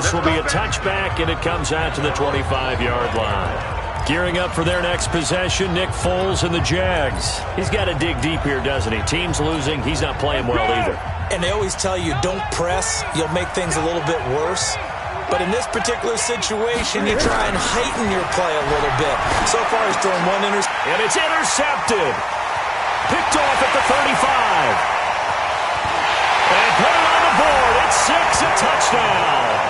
This will be a touchback, and it comes out to the 25-yard line. Gearing up for their next possession, Nick Foles and the Jags. He's got to dig deep here, doesn't he? Team's losing. He's not playing well either. And they always tell you, don't press. You'll make things a little bit worse. But in this particular situation, you try and heighten your play a little bit. So far, he's thrown one interception. And it's intercepted. Picked off at the 35. And put it on the board. It's 6, a touchdown.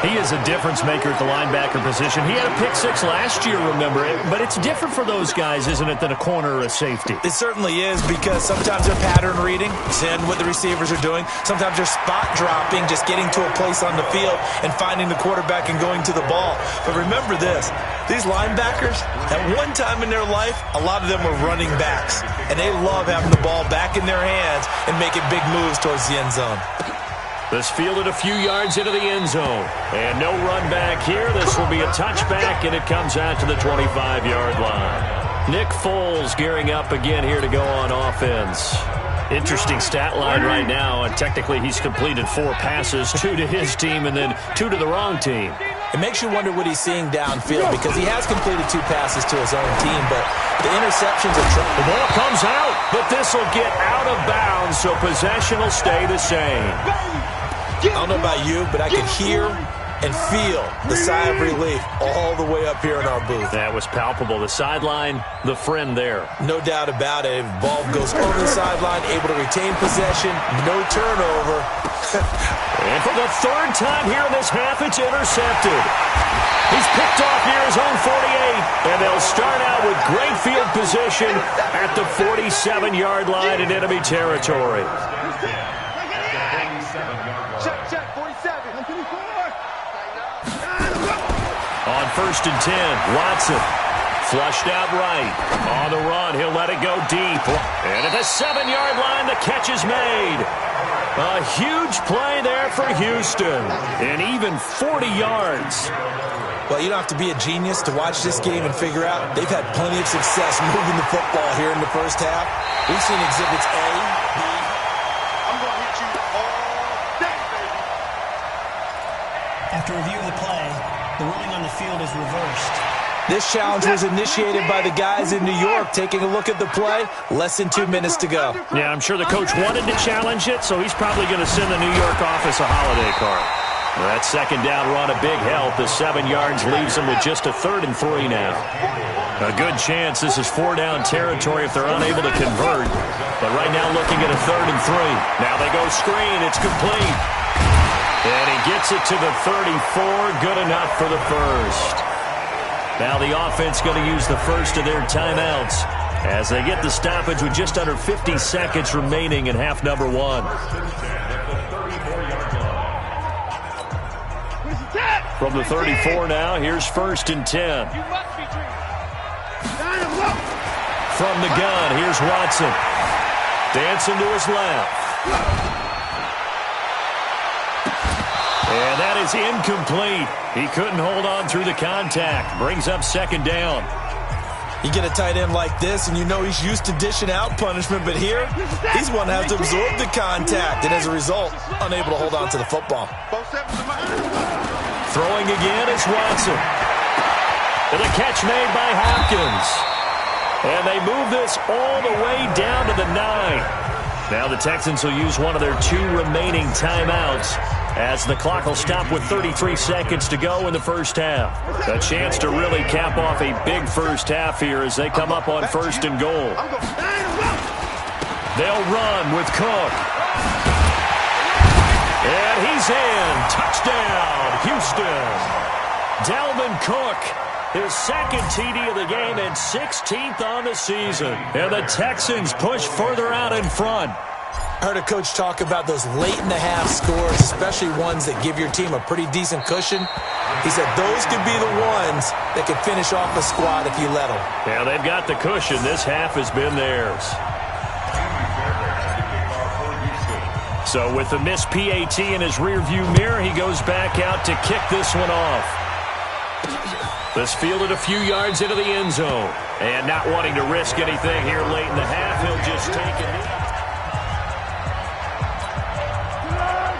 He is a difference maker at the linebacker position. He had a pick 6 last year, remember it. But it's different for those guys, isn't it, than a corner or a safety? It certainly is, because sometimes they're pattern reading, seeing what the receivers are doing. Sometimes they're spot dropping, just getting to a place on the field and finding the quarterback and going to the ball. But remember this, these linebackers, at one time in their life, a lot of them were running backs. And they love having the ball back in their hands and making big moves towards the end zone. This fielded a few yards into the end zone. And no run back here. This will be a touchback, and it comes out to the 25-yard line. Nick Foles gearing up again here to go on offense. Interesting stat line right now, and technically he's completed 4 passes, 2 to his team and then 2 to the wrong team. It makes you wonder what he's seeing downfield, because he has completed 2 passes to his own team, but the interceptions are trouble. The ball comes out, but this will get out of bounds, so possession will stay the same. I don't know about you, but I can hear and feel the sigh of relief all the way up here in our booth. That was palpable. The sideline, the friend there. No doubt about it. The ball goes over the sideline, able to retain possession, no turnover. And for the 3rd time here in this half, it's intercepted. He's picked off near his own 48, and they'll start out with great field position at the 47-yard line in enemy territory. Check, 47. On 1st and 10, Watson flushed out right. On the run, he'll let it go deep. And at the 7-yard line, the catch is made. A huge play there for Houston. And even 40 yards. Well, you don't have to be a genius to watch this game and figure out they've had plenty of success moving the football here in the first half. We've seen exhibits A, B. I'm going to hit you all day, baby. After review of the play, the ruling on the field is reversed. This challenge was initiated by the guys in New York. Taking a look at the play, less than 2 minutes to go. Yeah, I'm sure the coach wanted to challenge it, so he's probably going to send the New York office a holiday card. Well, that 2nd down run, a big help. The 7 yards leaves them with just a 3rd and 3 now. A good chance this is 4-down territory if they're unable to convert. But right now looking at a 3rd and 3. Now they go screen. It's complete. And he gets it to the 34. Good enough for the first. Now the offense going to use the first of their timeouts as they get the stoppage with just under 50 seconds remaining in half number 1. From the 34 now, here's 1st and 10. From the gun, here's Watson. Dancing to his left. And that is incomplete. He couldn't hold on through the contact. Brings up 2nd down. You get a tight end like this, and you know he's used to dishing out punishment, but here, he's one that has to absorb the contact, and as a result, unable to hold on to the football. Throwing again is Watson. And a catch made by Hopkins. And they move this all the way down to the 9. Now the Texans will use one of their 2 remaining timeouts as the clock will stop with 33 seconds to go in the first half. A chance to really cap off a big first half here as they come up on 1st and goal. They'll run with Cook. And he's in. Touchdown, Houston. Dalvin Cook, his 2nd TD of the game and 16th on the season. And the Texans push further out in front. I heard a coach talk about those late-in-the-half scores, especially ones that give your team a pretty decent cushion. He said those could be the ones that could finish off a squad if you let them. Yeah, they've got the cushion. This half has been theirs. So with the missed PAT in his rearview mirror, he goes back out to kick this one off. This fielded a few yards into the end zone. And not wanting to risk anything here late in the half, he'll just take it.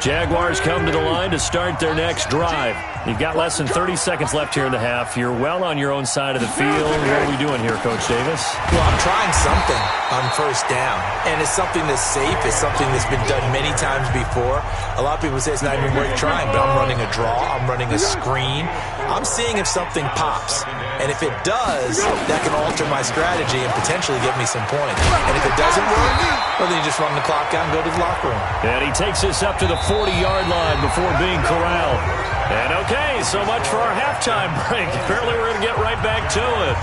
Jaguars come to the line to start their next drive. You've got less than 30 seconds left here in the half. You're well on your own side of the field. What are we doing here, Coach Davis? Well, I'm trying something on first down, and it's something that's safe. It's something that's been done many times before. A lot of people say it's not even worth trying, but I'm running a draw. I'm running a screen. I'm seeing if something pops, and if it does, that can alter my strategy and potentially get me some points. And if it doesn't work, well, then you just run the clock out and go to the locker room. And he takes us up to the 40-yard line before being corralled. And okay, so much for our halftime break. Apparently we're going to get right back to it.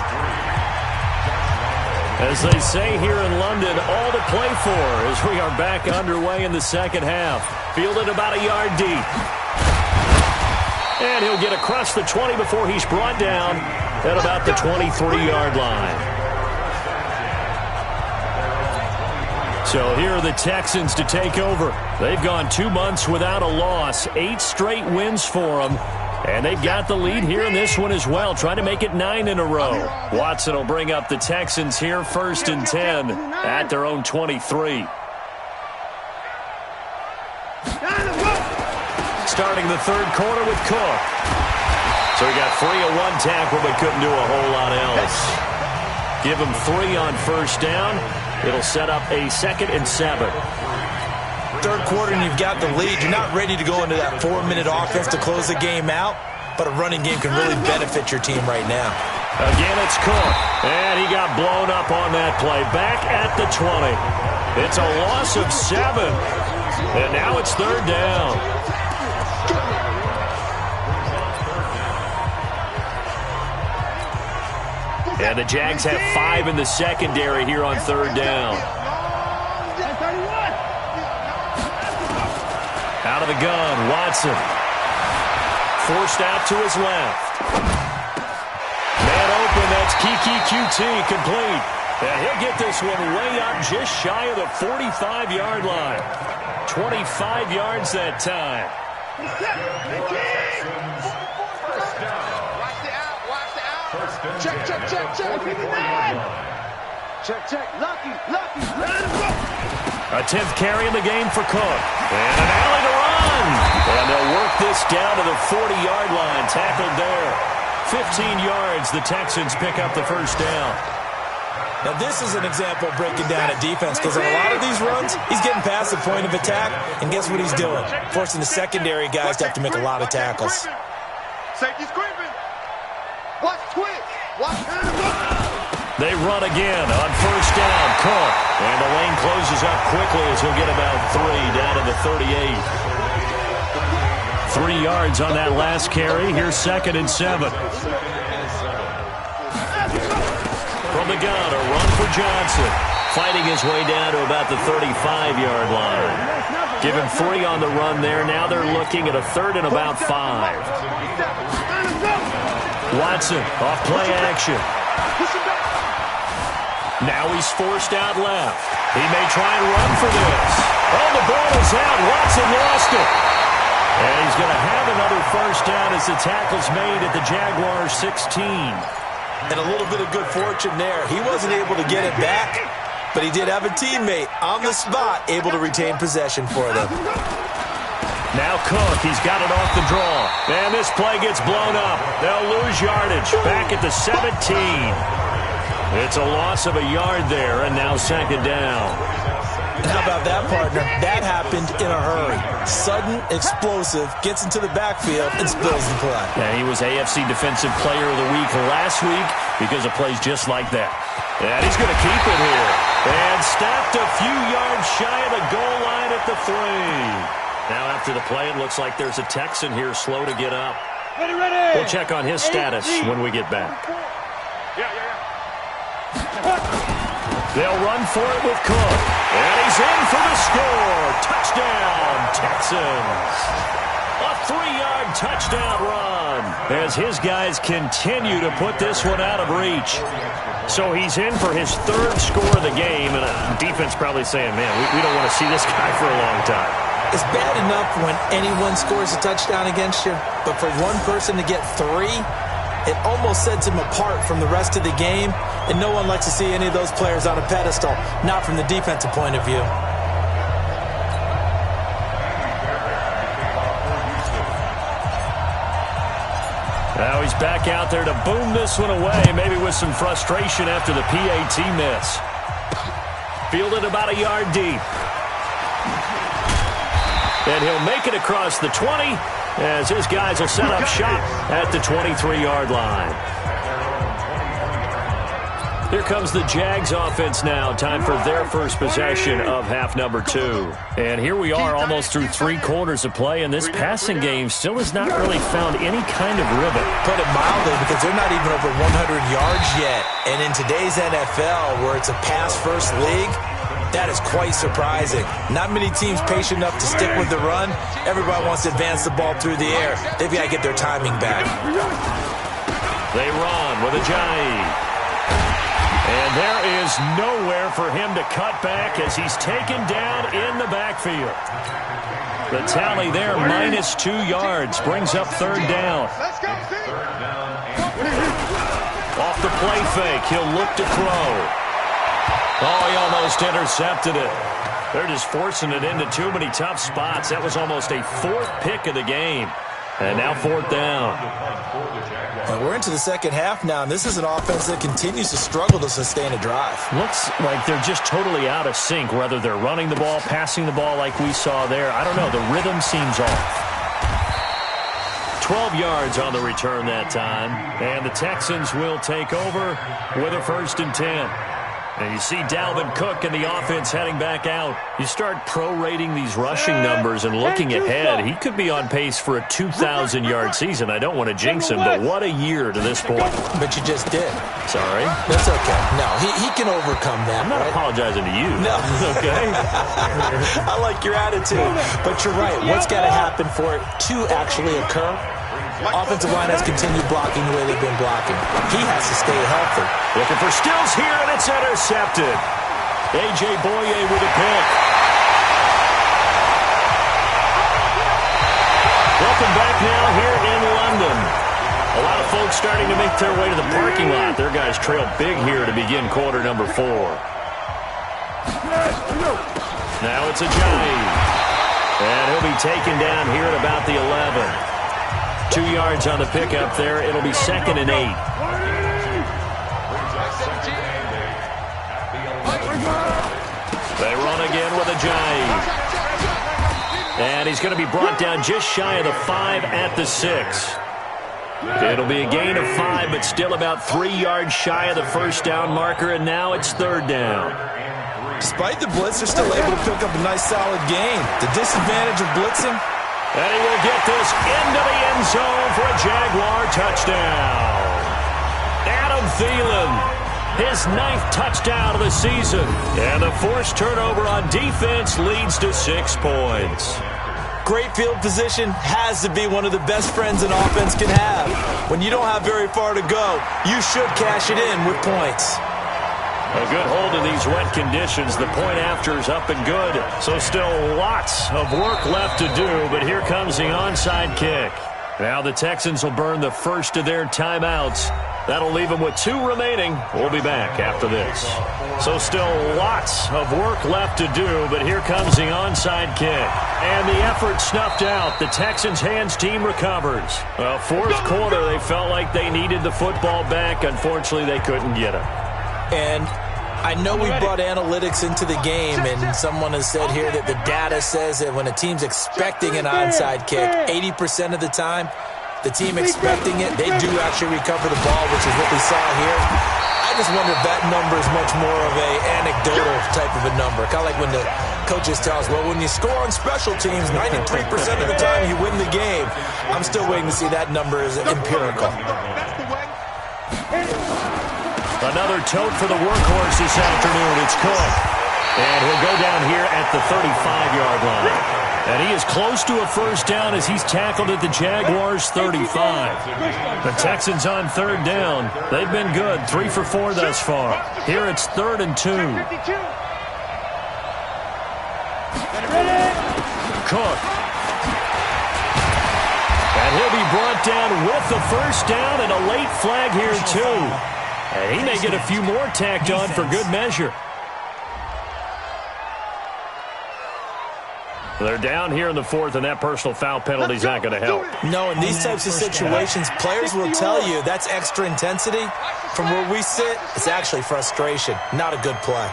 As they say here in London, all to play for as we are back underway in the second half. Fielded about a yard deep. And he'll get across the 20 before he's brought down at about the 23-yard line. So here are the Texans to take over. They've gone 2 months without a loss, 8 straight wins for them. And they've got the lead here in this one as well, trying to make it 9 in a row. Watson will bring up the Texans here, 1st and 10 at their own 23. Starting the third quarter with Cook. So he got 3 on 1 tackle, but couldn't do a whole lot else. Give him 3 on first down. It'll set up a 2nd and 7. Third quarter and you've got the lead. You're not ready to go into that 4-minute offense to close the game out, but a running game can really benefit your team right now. Again, it's Cook, and he got blown up on that play. Back at the 20. It's a loss of 7, and now it's 3rd down. And the Jags have 5 in the secondary here on 3rd down. Out of the gun, Watson. Forced out to his left. Man open, that's Kiki QT, complete. And he'll get this one way up just shy of the 45-yard line. 25 yards that time. Check. Check. Lucky. A 10th carry in the game for Cook. And an alley to run. And they'll work this down to the 40-yard line. Tackled there. 15 yards. The Texans pick up the first down. Now, this is an example of breaking down a defense because in a lot of these runs, he's getting past the point of attack, and guess what he's doing? Forcing the secondary guys to have to make a lot of tackles. Safety's creeping. Watch twitch. They run again on first down. Cook. And the lane closes up quickly as he'll get about 3 down to the 38. 3 yards on that last carry. Here's 2nd and 7. From the gun, a run for Johnson. Fighting his way down to about the 35-yard line. Give him 3 on the run there. Now they're looking at a 3rd and about 5. Watson off play action. Now he's forced out left. He may try and run for this. Oh, the ball is out. Watson lost it. And he's going to have another first down as the tackle's made at the Jaguars 16. And a little bit of good fortune there. He wasn't able to get it back, but he did have a teammate on the spot able to retain possession for them. Now Cook, he's got it off the draw. And this play gets blown up. They'll lose yardage. Back at the 17. It's a loss of a yard there, and now 2nd down. How about that, partner? That happened in a hurry. Sudden, explosive, gets into the backfield, and spills the play. Yeah, he was AFC Defensive Player of the Week last week because of plays just like that. And he's going to keep it here. And stopped a few yards shy of the goal line at the 3. Now after the play, it looks like there's a Texan here slow to get up. Ready. We'll check on his status when we get back. Yeah. They'll run for it with Cook. And he's in for the score. Touchdown, Texans. A 3-yard touchdown run as his guys continue to put this one out of reach. So he's in for his 3rd score of the game, and defense probably saying, man, we don't want to see this guy for a long time. It's bad enough when anyone scores a touchdown against you, but for one person to get 3, it almost sets him apart from the rest of the game, and no one likes to see any of those players on a pedestal, not from the defensive point of view. he's back out there to boom this one away, maybe with some frustration after the PAT miss. Fielded about a yard deep. And he'll make it across the 20 as his guys will set up shop at the 23-yard line. Here comes the Jags offense now. Time for their first possession of half number 2. And here we are almost through 3 quarters of play, and this passing game still has not really found any kind of rhythm. Put it mildly, because they're not even over 100 yards yet. And in today's NFL, where it's a pass-first league, that is quite surprising. Not many teams patient enough to stick with the run. Everybody wants to advance the ball through the air. They've got to get their timing back. They run with Ajayi. And there is nowhere for him to cut back as he's taken down in the backfield. The tally there, minus 2 yards, brings up third down. Off the play fake, he'll look to throw. Oh, he almost intercepted it. They're just forcing it into too many tough spots. That was almost a 4th pick of the game. And now 4th down. And we're into the second half now, and this is an offense that continues to struggle to sustain a drive. Looks like they're just totally out of sync, whether they're running the ball, passing the ball like we saw there. I don't know. The rhythm seems off. 12 yards on the return that time. And the Texans will take over with a 1st and 10. And you see Dalvin Cook and the offense heading back out. You start prorating these rushing numbers and looking ahead. He could be on pace for a 2,000-yard season. I don't want to jinx him, but what a year to this point. But you just did. Sorry? That's okay. No, he can overcome that. I'm not apologizing to you. No. Okay? I like your attitude. But you're right. What's got to happen for it to actually occur? Offensive line has continued blocking the way they've been blocking. He has to stay healthy. Looking for Stills here, and it's intercepted. A.J. Boye with a pick. Welcome back now here in London. A lot of folks starting to make their way to the parking lot. Their guys trail big here to begin quarter number 4. Now it's Ajayi. And he'll be taken down here at about the 11. 2 yards on the pickup there. It'll be 2nd and 8. They run again with Ajayi. And he's going to be brought down just shy of the 5 at the 6. It'll be a gain of 5, but still about 3 yards shy of the 1st down marker, and now it's 3rd down. Despite the blitz, they're still able to pick up a nice, solid gain. The disadvantage of blitzing, and he will get this into the end zone for a Jaguar touchdown. Adam Thielen, his 9th touchdown of the season. And the forced turnover on defense leads to 6 points. Great field position has to be one of the best friends an offense can have. When you don't have very far to go, you should cash it in with points. A good hold of these wet conditions. The point after is up and good. So still lots of work left to do, but here comes the onside kick. Now the Texans will burn the first of their timeouts. That'll leave them with 2 remaining. We'll be back after this. So still lots of work left to do, but here comes the onside kick. And the effort snuffed out. The Texans' hands team recovers. Well, 4th quarter, they felt like they needed the football back. Unfortunately, they couldn't get it. And I know we brought analytics into the game, and someone has said here that the data says that when a team's expecting an onside kick, 80% of the time, the team expecting it, they do actually recover the ball, which is what we saw here. I just wonder if that number is much more of a anecdotal type of a number. Kind of like when the coaches tell us, well, when you score on special teams, 93% of the time you win the game. I'm still waiting to see that number is empirical. Another tote for the workhorse this afternoon. It's Cook. And he'll go down here at the 35-yard line. And he is close to a 1st down as he's tackled at the Jaguars' 35. The Texans on 3rd down. They've been good, 3 for 4 thus far. Here it's 3rd and 2. Cook. And he'll be brought down with the 1st down and a late flag here too. And he may get a few more tacked on for good measure. They're down here in the fourth, and that personal foul penalty is not going to help. No, in these types of situations, players will tell you that's extra intensity. From where we sit, it's actually frustration, not a good play.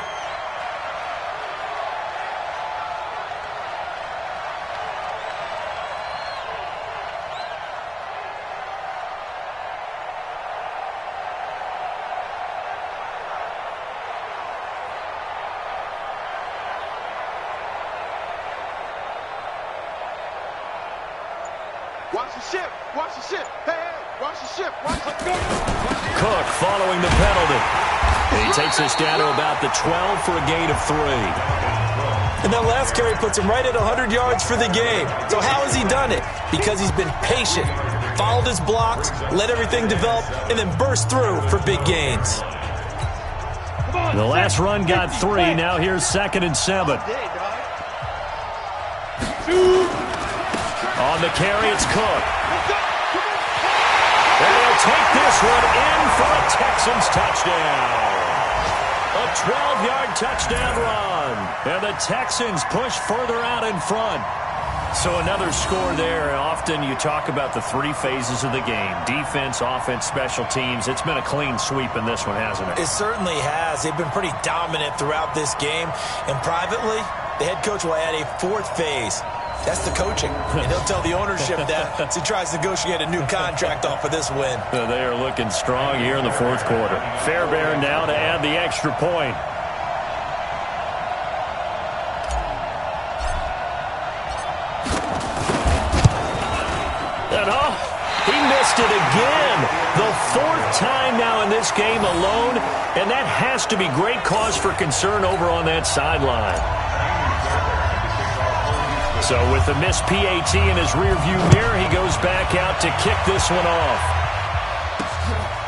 Watch the ship. Watch the ship. Hey, hey, watch the ship. Watch the ship. Cook following the penalty. And he takes us down to about the 12 for a gain of 3. And that last carry puts him right at 100 yards for the game. So how has he done it? Because he's been patient, followed his blocks, let everything develop, and then burst through for big gains. The last run got 3. Now here's 2nd and 7. On the carry, it's Cook. And he'll take this one in for a Texans touchdown. A 12-yard touchdown run. And the Texans push further out in front. So another score there. Often you talk about the 3 phases of the game. Defense, offense, special teams. It's been a clean sweep in this one, hasn't it? It certainly has. They've been pretty dominant throughout this game. And privately, the head coach will add a 4th phase. That's the coaching. And he'll tell the ownership that as he tries to negotiate a new contract off of this win. They are looking strong here in the 4th quarter. Fairbairn now to add the extra point. And he missed it again. The 4th time now in this game alone. And that has to be great cause for concern over on that sideline. So with the missed PAT in his rearview mirror, he goes back out to kick this one off.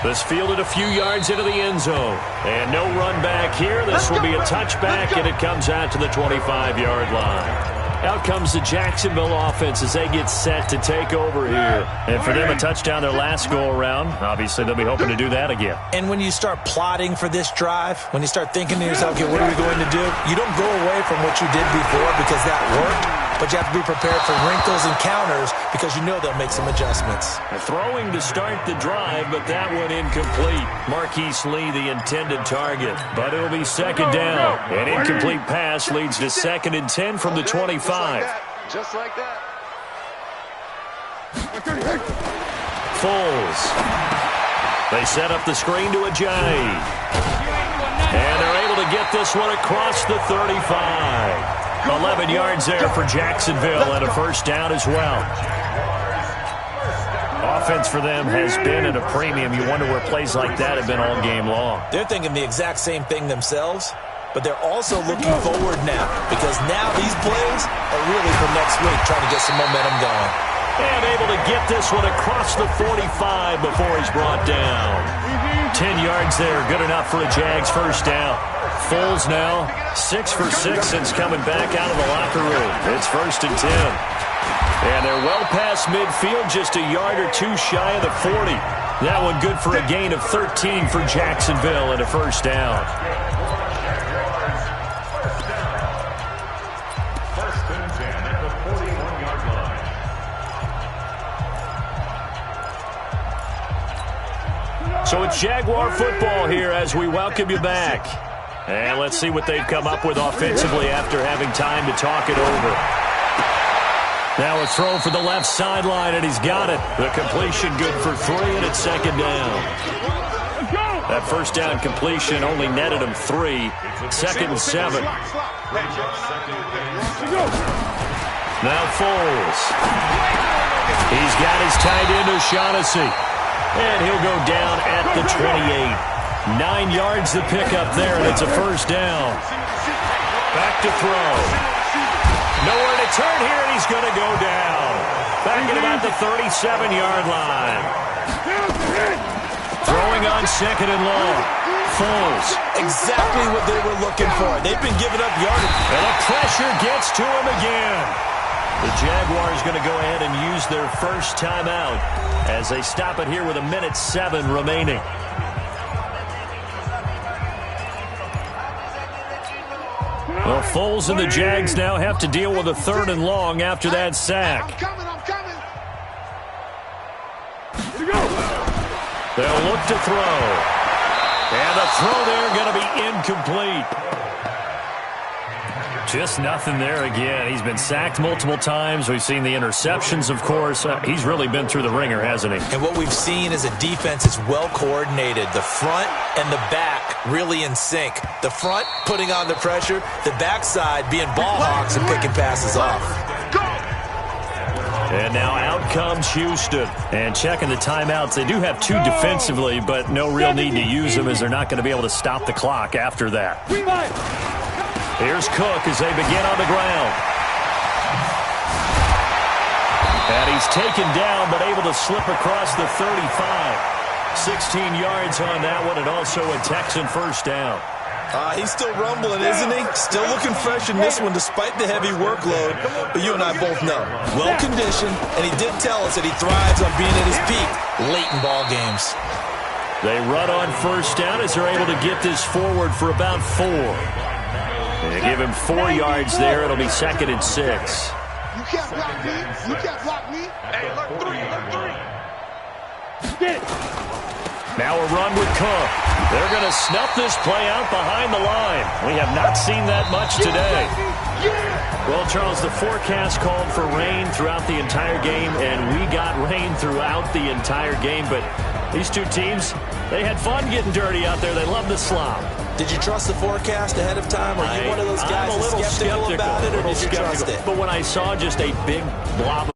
This fielded a few yards into the end zone. And no run back here. This will be a touchback, and it comes out to the 25-yard line. Out comes the Jacksonville offense as they get set to take over here. And for them, a touchdown their last go-around. Obviously, they'll be hoping to do that again. And when you start plotting for this drive, when you start thinking to yourself, okay, what are we going to do? You don't go away from what you did before because that worked. But you have to be prepared for wrinkles and counters because you know they'll make some adjustments. Throwing to start the drive, but that one incomplete. Marquise Lee, the intended target. But it'll be 2nd down. An incomplete pass leads to 2nd and 10 from the 25. Just like that. Foles. They set up the screen to Ajayi. And they're able to get this one across the 35. 11 yards there for Jacksonville and a 1st down as well. Offense for them has been at a premium. You wonder where plays like that have been all game long. They're thinking the exact same thing themselves, but they're also looking forward now because now these plays are really for next week, trying to get some momentum going. And able to get this one across the 45 before he's brought down. 10 yards there, good enough for a Jags 1st down. Foles now 6 for 6 since coming back out of the locker room. It's 1st and 10. And they're well past midfield, just a yard or 2 shy of the 40. That one good for a gain of 13 for Jacksonville and a 1st down. So it's Jaguar football here as we welcome you back. And let's see what they've come up with offensively after having time to talk it over. Now a throw for the left sideline, and he's got it. The completion good for 3, and it's 2nd down. That 1st down completion only netted him 3. 2nd and 7. Now Foles. He's got his tight end O'Shaughnessy. And he'll go down at the 28. 9 yards to pick up there, and it's a 1st down. Back to throw. Nowhere to turn here, and he's going to go down. Back at about the 37-yard line. Throwing on 2nd and long. Foles. Exactly what they were looking for. They've been giving up yardage. And the pressure gets to him again. The Jaguars going to go ahead and use their 1st timeout as they stop it here with 1:07 remaining. Well, Foles and the Jags now have to deal with a 3rd and long after that sack. I'm coming. They'll look to throw. And the throw there going to be incomplete. Just nothing there again. He's been sacked multiple times. We've seen the interceptions, of course. He's really been through the ringer, hasn't he? And what we've seen is a defense that's well coordinated. The front and the back really in sync. The front putting on the pressure. The backside being ball hawks and picking passes off. And now out comes Houston. And checking the timeouts. They do have 2 defensively, but no real need to use them as they're not going to be able to stop the clock after that. Here's Cook as they begin on the ground. And he's taken down, but able to slip across the 35. 16 yards on that one, and also a Texan first down. He's still rumbling, isn't he? Still looking fresh in this one despite the heavy workload. But you and I both know, well-conditioned, and he did tell us that he thrives on being at his peak late in ball games. They run on first down as they're able to get this forward for about 4. They give him 4 yards there. It'll be 2nd and 6. You can't block me. You can't block me. Hey, look 3. Get it. Now a run with Cook. They're going to snuff this play out behind the line. We have not seen that much today. Well, Charles, the forecast called for rain throughout the entire game, and we got rain throughout the entire game. But these 2 teams, they had fun getting dirty out there. They love the slop. Did you trust the forecast ahead of time? Are you one of those guys I'm a little skeptical about it, or did you trust it? But when I saw just a big blob